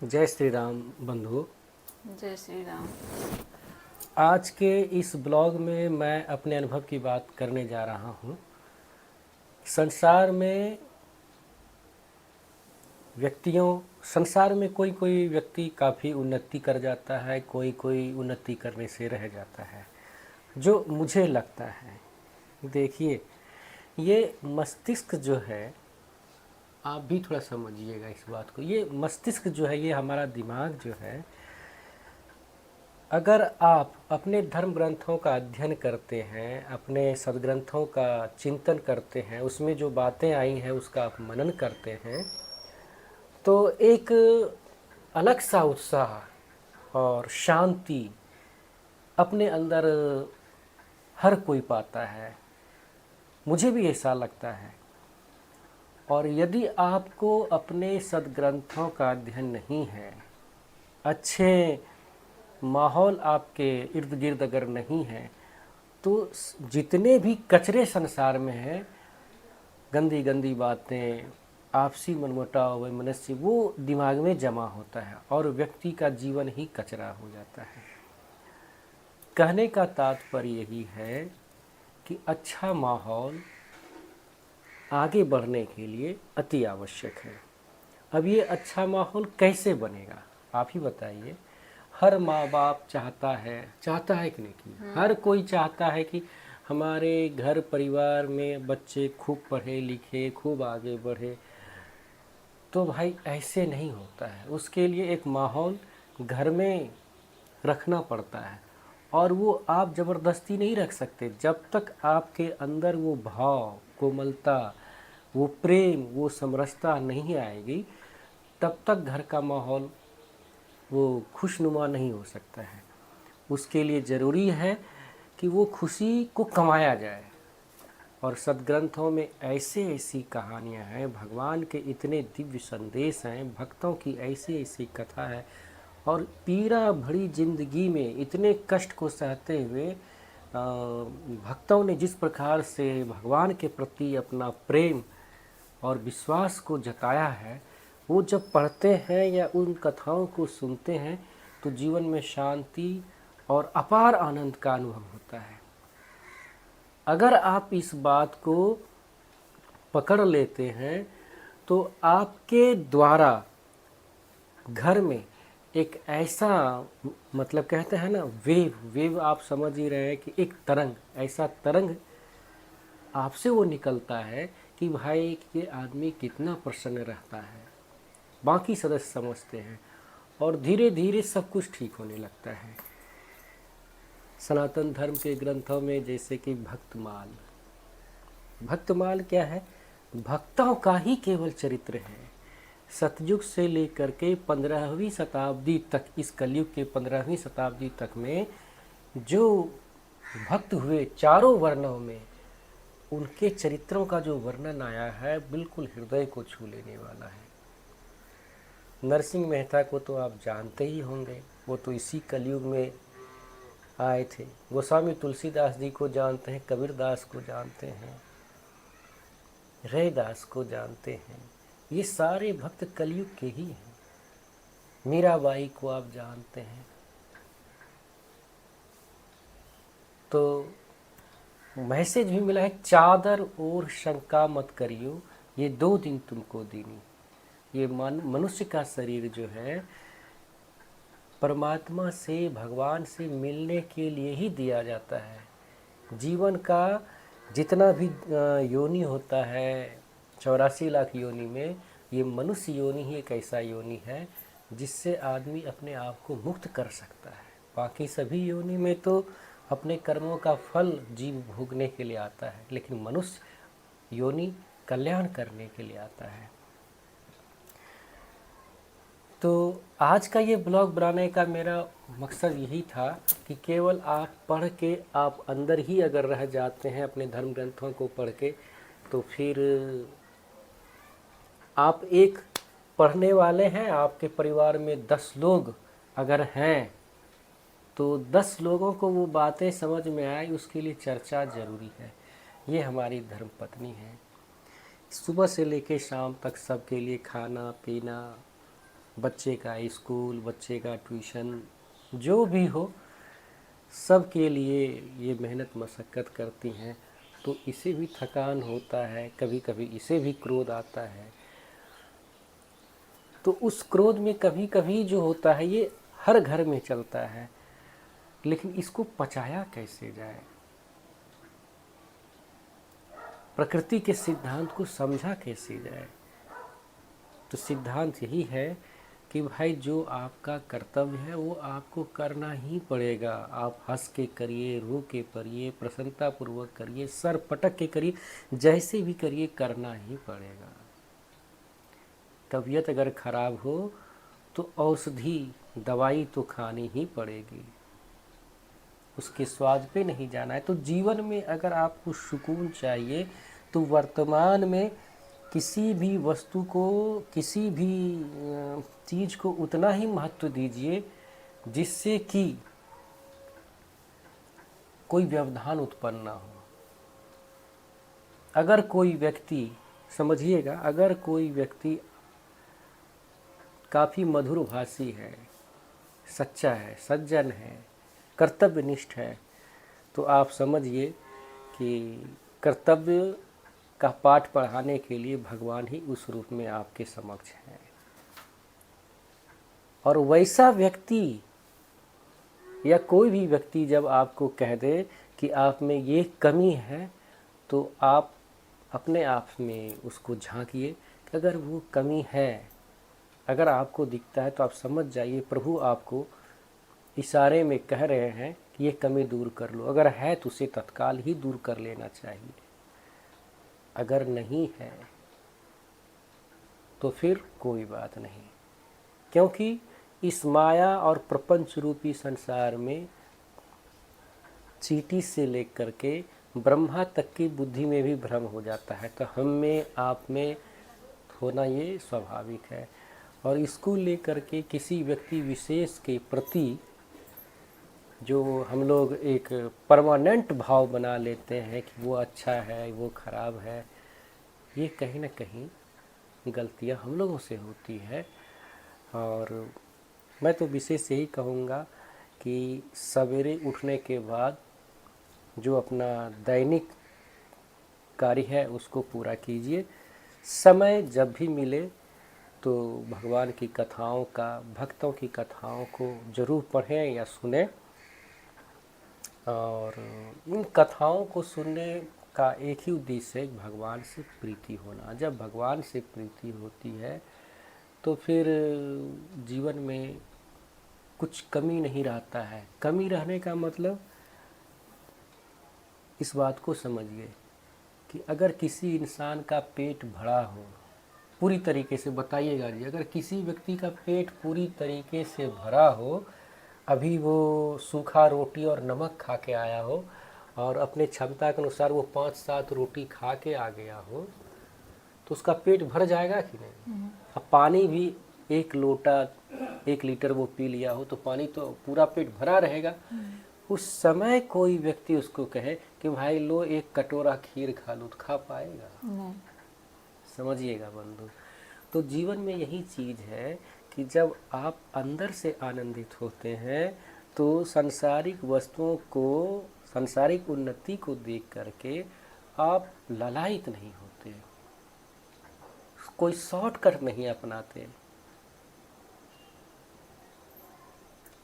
जय श्री राम बंधु। जय श्री राम। आज के इस ब्लॉग में मैं अपने अनुभव की बात करने जा रहा हूँ। संसार में कोई कोई व्यक्ति काफ़ी उन्नति कर जाता है, कोई कोई उन्नति करने से रह जाता है। जो मुझे लगता है, देखिए, ये मस्तिष्क जो है, आप भी थोड़ा समझिएगा इस बात को। ये मस्तिष्क जो है, ये हमारा दिमाग जो है, अगर आप अपने धर्म ग्रंथों का अध्ययन करते हैं, अपने सदग्रंथों का चिंतन करते हैं, उसमें जो बातें आई हैं उसका आप मनन करते हैं, तो एक अलग सा उत्साह और शांति अपने अंदर हर कोई पाता है। मुझे भी ऐसा लगता है। और यदि आपको अपने सदग्रंथों का अध्ययन नहीं है, अच्छे माहौल आपके इर्द गिर्द अगर नहीं है, तो जितने भी कचरे संसार में हैं, गंदी गंदी बातें, आपसी मनमुटाव, वैमनस्य, वो दिमाग में जमा होता है और व्यक्ति का जीवन ही कचरा हो जाता है। कहने का तात्पर्य यही है कि अच्छा माहौल आगे बढ़ने के लिए अति आवश्यक है। अब ये अच्छा माहौल कैसे बनेगा, आप ही बताइए। हर माँ बाप चाहता है कि नहीं, कि हर कोई चाहता है कि हमारे घर परिवार में बच्चे खूब पढ़े लिखे, खूब आगे बढ़े। तो भाई ऐसे नहीं होता है। उसके लिए एक माहौल घर में रखना पड़ता है, और वो आप ज़बरदस्ती नहीं रख सकते। जब तक आपके अंदर वो भाव, कोमलता, वो प्रेम, वो समरसता नहीं आएगी, तब तक घर का माहौल वो खुशनुमा नहीं हो सकता है। उसके लिए ज़रूरी है कि वो खुशी को कमाया जाए। और सदग्रंथों में ऐसे ऐसी कहानियाँ हैं, भगवान के इतने दिव्य संदेश हैं, भक्तों की ऐसी ऐसी कथा है, और पीड़ा भरी जिंदगी में इतने कष्ट को सहते हुए भक्तों ने जिस प्रकार से भगवान के प्रति अपना प्रेम और विश्वास को जताया है, वो जब पढ़ते हैं या उन कथाओं को सुनते हैं, तो जीवन में शांति और अपार आनंद का अनुभव होता है। अगर आप इस बात को पकड़ लेते हैं, तो आपके द्वारा घर में एक ऐसा, मतलब कहते हैं ना, वेव आप समझ ही रहे हैं कि एक तरंग, ऐसा तरंग आपसे वो निकलता है कि भाई ये आदमी कितना प्रसन्न रहता है। बाकी सदस्य समझते हैं और धीरे धीरे सब कुछ ठीक होने लगता है। सनातन धर्म के ग्रंथों में जैसे कि भक्तमाल क्या है? भक्तों का ही केवल चरित्र है। सतयुग से लेकर के 15वीं शताब्दी तक, इस कलयुग के 15वीं शताब्दी तक में जो भक्त हुए चारों वर्णों में, उनके चरित्रों का जो वर्णन आया है, बिल्कुल हृदय को छू लेने वाला है। नरसिंह मेहता को तो आप जानते ही होंगे, वो तो इसी कलयुग में आए थे। गोस्वामी तुलसीदास जी को जानते हैं, कबीरदास को जानते हैं, रैदास को जानते हैं। ये सारे भक्त कलयुग के ही हैं। मीराबाई को आप जानते हैं। तो मैसेज भी मिला है, चादर और शंका मत करियो, ये 2 दिन तुमको दीनी। ये मनुष्य का शरीर जो है, परमात्मा से, भगवान से मिलने के लिए ही दिया जाता है। जीवन का जितना भी योनि होता है, 84 लाख योनि में, ये मनुष्य योनि ही एक ऐसा योनि है जिससे आदमी अपने आप को मुक्त कर सकता है। बाकी सभी योनि में तो अपने कर्मों का फल जीव भोगने के लिए आता है, लेकिन मनुष्य योनि कल्याण करने के लिए आता है। तो आज का ये ब्लॉग बनाने का मेरा मकसद यही था कि केवल आप पढ़ के आप अंदर ही अगर रह जाते हैं अपने धर्म ग्रंथों को पढ़ के, तो फिर आप एक पढ़ने वाले हैं, आपके परिवार में 10 लोग अगर हैं, तो 10 लोगों को वो बातें समझ में आए, उसके लिए चर्चा ज़रूरी है। ये हमारी धर्म पत्नी है, सुबह से लेकर शाम तक सबके लिए खाना पीना, बच्चे का स्कूल, बच्चे का ट्यूशन, जो भी हो, सब के लिए ये मेहनत मशक्क़त करती हैं। तो इसे भी थकान होता है, कभी कभी इसे भी क्रोध आता है। तो उस क्रोध में कभी कभी जो होता है ये हर घर में चलता है, लेकिन इसको पचाया कैसे जाए, प्रकृति के सिद्धांत को समझा कैसे जाए। तो सिद्धांत यही है कि भाई जो आपका कर्तव्य है वो आपको करना ही पड़ेगा। आप हंस के करिए, रो के करिए, प्रसन्नता पूर्वक करिए, सर पटक के करिए, जैसे भी करिए, करना ही पड़ेगा। तबीयत अगर खराब हो तो औषधि, दवाई तो खानी ही पड़ेगी, उसके स्वाद पे नहीं जाना है। तो जीवन में अगर आपको सुकून चाहिए तो वर्तमान में किसी भी वस्तु को, किसी भी चीज़ को उतना ही महत्व दीजिए जिससे कि कोई व्यवधान उत्पन्न ना हो। अगर कोई व्यक्ति, समझिएगा, अगर कोई व्यक्ति काफ़ी मधुरभाषी है, सच्चा है, सज्जन है, कर्तव्यनिष्ठ है, तो आप समझिए कि कर्तव्य का पाठ पढ़ाने के लिए भगवान ही उस रूप में आपके समक्ष हैं। और वैसा व्यक्ति या कोई भी व्यक्ति जब आपको कह दे कि आप में ये कमी है, तो आप अपने आप में उसको झांकिए कि अगर वो कमी है, अगर आपको दिखता है तो आप समझ जाइए प्रभु आपको इशारे में कह रहे हैं कि ये कमी दूर कर लो। अगर है तो उसे तत्काल ही दूर कर लेना चाहिए, अगर नहीं है तो फिर कोई बात नहीं। क्योंकि इस माया और प्रपंच रूपी संसार में चींटी से लेकर के ब्रह्मा तक की बुद्धि में भी भ्रम हो जाता है। तो हम में, आप में होना ये स्वाभाविक है। और इसको लेकर के किसी व्यक्ति विशेष के प्रति जो हम लोग एक परमानेंट भाव बना लेते हैं कि वो अच्छा है, वो खराब है, ये कहीं ना कहीं गलतियां हम लोगों से होती है। और मैं तो विशेष यही कहूँगा कि सवेरे उठने के बाद जो अपना दैनिक कार्य है उसको पूरा कीजिए। समय जब भी मिले तो भगवान की कथाओं का, भक्तों की कथाओं को ज़रूर पढ़ें या सुनें। और इन कथाओं को सुनने का एक ही उद्देश्य है, भगवान से प्रीति होना। जब भगवान से प्रीति होती है तो फिर जीवन में कुछ कमी नहीं रहता है। कमी रहने का मतलब, इस बात को समझिए कि अगर किसी इंसान का पेट भरा हो पूरी तरीके से, बताइएगा जी, अगर किसी व्यक्ति का पेट पूरी तरीके से भरा हो, अभी वो सूखा रोटी और नमक खा के आया हो और अपने क्षमता के अनुसार वो 5-7 रोटी खा के आ गया हो, तो उसका पेट भर जाएगा कि नहीं? अब पानी भी 1 लोटा 1 लीटर वो पी लिया हो तो पानी तो पूरा पेट भरा रहेगा। उस समय कोई व्यक्ति उसको कहे कि भाई लो 1 कटोरा खीर खा लो, तो खा पाएगा? नहीं। समझिएगा बंधु। तो जीवन में यही चीज़ है कि जब आप अंदर से आनंदित होते हैं तो सांसारिक वस्तुओं को, सांसारिक उन्नति को देख करके आप ललायित नहीं होते, कोई शॉर्टकट नहीं अपनाते,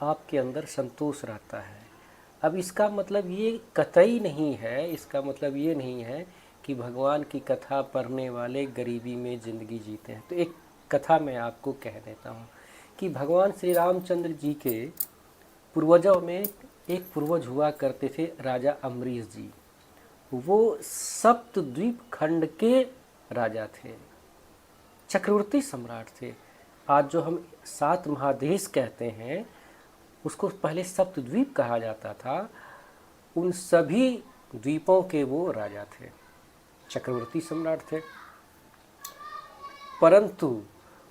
आपके अंदर संतोष रहता है। अब इसका मतलब ये कतई नहीं है, इसका मतलब ये नहीं है कि भगवान की कथा पढ़ने वाले गरीबी में ज़िंदगी जीते हैं। तो एक कथा मैं आपको कह देता हूँ कि भगवान श्री रामचंद्र जी के पूर्वजों में एक पूर्वज हुआ करते थे, राजा अम्बरीश जी। वो सप्तद्वीप खंड के राजा थे, चक्रवर्ती सम्राट थे। आज जो हम 7 महादेश कहते हैं उसको पहले सप्तद्वीप कहा जाता था। उन सभी द्वीपों के वो राजा थे, चक्रवर्ती सम्राट थे। परंतु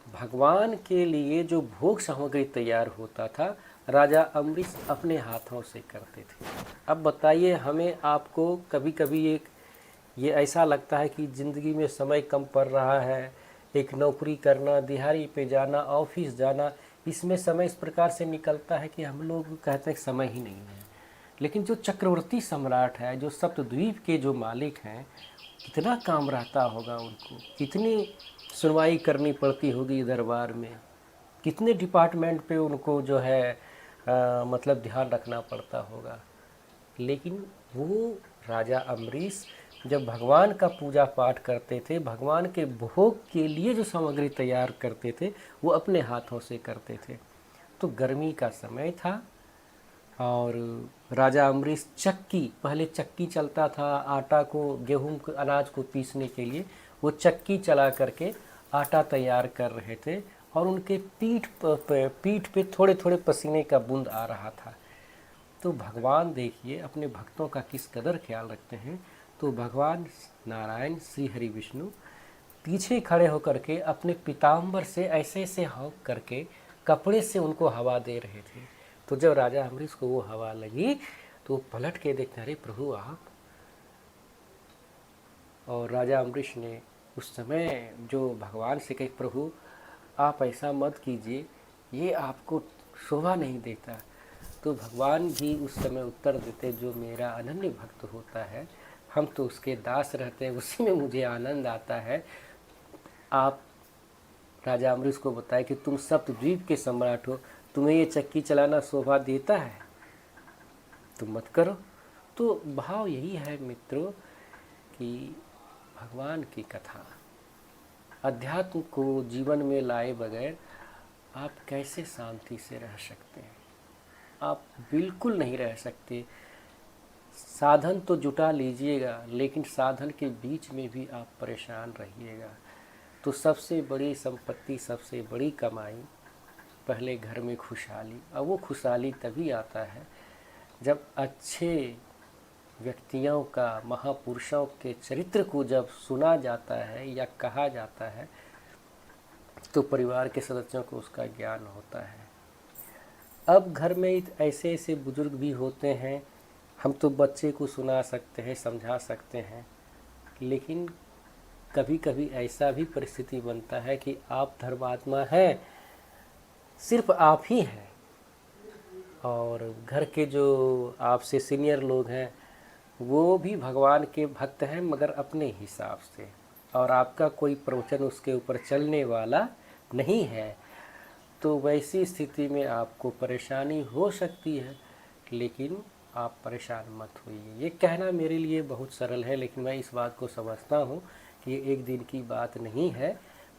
भगवान के लिए जो भोग सामग्री तैयार होता था, राजा अम्बरीश अपने हाथों से करते थे। अब बताइए, हमें आपको कभी कभी ये ऐसा लगता है कि ज़िंदगी में समय कम पड़ रहा है एक नौकरी करना, दिहाड़ी पे जाना, ऑफिस जाना, इसमें समय इस प्रकार से निकलता है कि हम लोग कहते हैं कि समय ही नहीं है। लेकिन जो चक्रवर्ती सम्राट है, जो सप्तद्वीप के जो मालिक हैं, कितना काम रहता होगा उनको, कितनी सुनवाई करनी पड़ती होगी दरबार में, कितने डिपार्टमेंट पे उनको जो है मतलब ध्यान रखना पड़ता होगा। लेकिन वो राजा अम्बरीश जब भगवान का पूजा पाठ करते थे, भगवान के भोग के लिए जो सामग्री तैयार करते थे, वो अपने हाथों से करते थे। तो गर्मी का समय था और राजा अम्बरीश चक्की, पहले चक्की चलता था आटा को, गेहूं अनाज को पीसने के लिए, वो चक्की चला करके आटा तैयार कर रहे थे और उनके पीठ पे थोड़े थोड़े पसीने का बूंद आ रहा था। तो भगवान देखिए अपने भक्तों का किस कदर ख्याल रखते हैं। तो भगवान नारायण श्री हरि विष्णु पीछे खड़े होकर के अपने पीताम्बर से ऐसे ऐसे हौंक करके कपड़े से उनको हवा दे रहे थे। तो जब राजा अम्बरीश को वो हवा लगी तो पलट के देखते, अरे प्रभु आप। और राजा अम्बरीश ने उस समय जो भगवान से कहे, प्रभु आप ऐसा मत कीजिए, ये आपको शोभा नहीं देता। तो भगवान भी उस समय उत्तर देते, जो मेरा अनन्य भक्त होता है, हम तो उसके दास रहते हैं, उसी में मुझे आनंद आता है। आप राजा अम्बरीश को बताए कि तुम सप्तद्वीप के सम्राट हो, तुम्हें ये चक्की चलाना शोभा देता है, तुम मत करो। तो भाव यही है मित्रों कि भगवान की कथा, अध्यात्म को जीवन में लाए बगैर आप कैसे शांति से रह सकते हैं? आप बिल्कुल नहीं रह सकते। साधन तो जुटा लीजिएगा, लेकिन साधन के बीच में भी आप परेशान रहिएगा। तो सबसे बड़ी संपत्ति, सबसे बड़ी कमाई, पहले घर में खुशहाली। और वो खुशहाली तभी आता है जब अच्छे व्यक्तियों का, महापुरुषों के चरित्र को जब सुना जाता है या कहा जाता है, तो परिवार के सदस्यों को उसका ज्ञान होता है। अब घर में ऐसे ऐसे बुजुर्ग भी होते हैं, हम तो बच्चे को सुना सकते हैं, समझा सकते हैं, लेकिन कभी कभी ऐसा भी परिस्थिति बनता है कि आप धर्मात्मा हैं, सिर्फ आप ही हैं, और घर के जो आपसे सीनियर लोग हैं वो भी भगवान के भक्त हैं मगर अपने हिसाब से, और आपका कोई प्रवचन उसके ऊपर चलने वाला नहीं है। तो वैसी स्थिति में आपको परेशानी हो सकती है, लेकिन आप परेशान मत होइए। ये कहना मेरे लिए बहुत सरल है, लेकिन मैं इस बात को समझता हूँ कि ये एक दिन की बात नहीं है,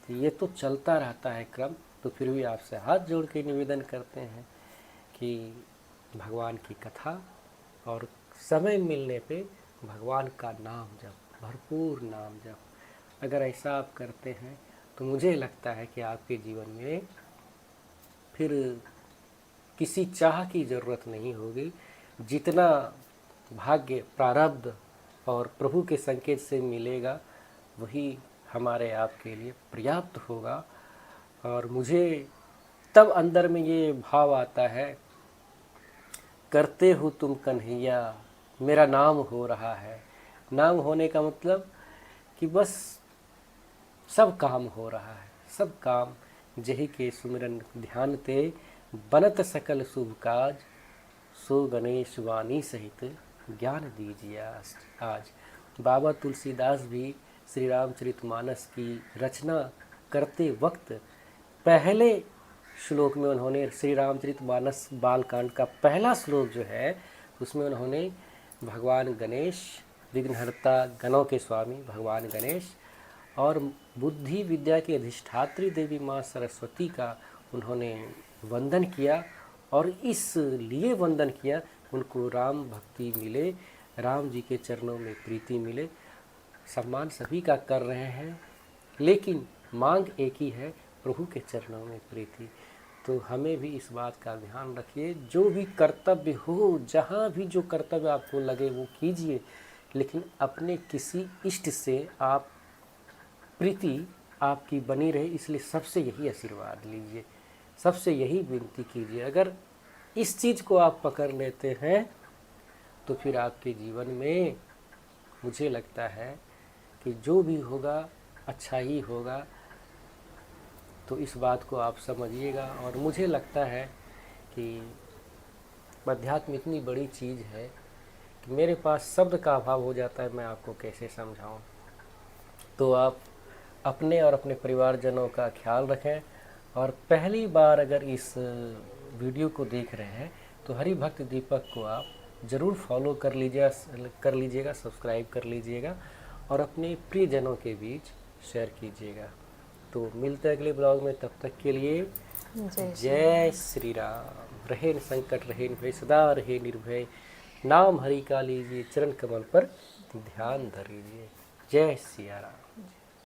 तो ये तो चलता रहता है क्रम। तो फिर भी आपसे हाथ जोड़ के निवेदन करते हैं कि भगवान की कथा और समय मिलने पे भगवान का नाम जप, भरपूर नाम जप, अगर ऐसा आप करते हैं तो मुझे लगता है कि आपके जीवन में फिर किसी चाह की ज़रूरत नहीं होगी। जितना भाग्य, प्रारब्ध और प्रभु के संकेत से मिलेगा वही हमारे आपके लिए पर्याप्त होगा। और मुझे तब अंदर में ये भाव आता है, करते हो तुम कन्हैया, मेरा नाम हो रहा है। नाम होने का मतलब कि बस सब काम हो रहा है, सब काम जही के सुमिरन ध्यान ते, बनत सकल शुभ काज, सो गणेश वाणी सहित ज्ञान दीजिए आज। बाबा तुलसीदास भी श्री रामचरितमानस की रचना करते वक्त पहले श्लोक में उन्होंने श्री रामचरितमानस बालकांड का पहला श्लोक जो है उसमें उन्होंने भगवान गणेश, विघ्नहर्ता गणों के स्वामी भगवान गणेश और बुद्धि विद्या की अधिष्ठात्री देवी माँ सरस्वती का उन्होंने वंदन किया। और इसलिए वंदन किया उनको राम भक्ति मिले, राम जी के चरणों में प्रीति मिले। सम्मान सभी का कर रहे हैं, लेकिन मांग एक ही है, प्रभु के चरणों में प्रीति। तो हमें भी इस बात का ध्यान रखिए, जो भी कर्तव्य हो, जहाँ भी जो कर्तव्य आपको लगे वो कीजिए, लेकिन अपने किसी इष्ट से आप प्रीति आपकी बनी रहे, इसलिए सबसे यही आशीर्वाद लीजिए, सबसे यही विनती कीजिए। अगर इस चीज़ को आप पकड़ लेते हैं तो फिर आपके जीवन में मुझे लगता है कि जो भी होगा अच्छा ही होगा। तो इस बात को आप समझिएगा। और मुझे लगता है कि अध्यात्म इतनी बड़ी चीज़ है कि मेरे पास शब्द का अभाव हो जाता है, मैं आपको कैसे समझाऊं। तो आप अपने और अपने परिवारजनों का ख्याल रखें। और पहली बार अगर इस वीडियो को देख रहे हैं तो हरि भक्त दीपक को आप ज़रूर फॉलो कर लीजिएगा, सब्सक्राइब कर लीजिएगा और अपने प्रियजनों के बीच शेयर कीजिएगा। तो मिलते हैं अगले ब्लॉग में, तब तक के लिए जय श्री राम। रहे न संकट, रहे न भय, सदा रहे निर्भय, नाम हरि का लीजिए, चरण कमल पर ध्यान धर लीजिए। जय सिया राम।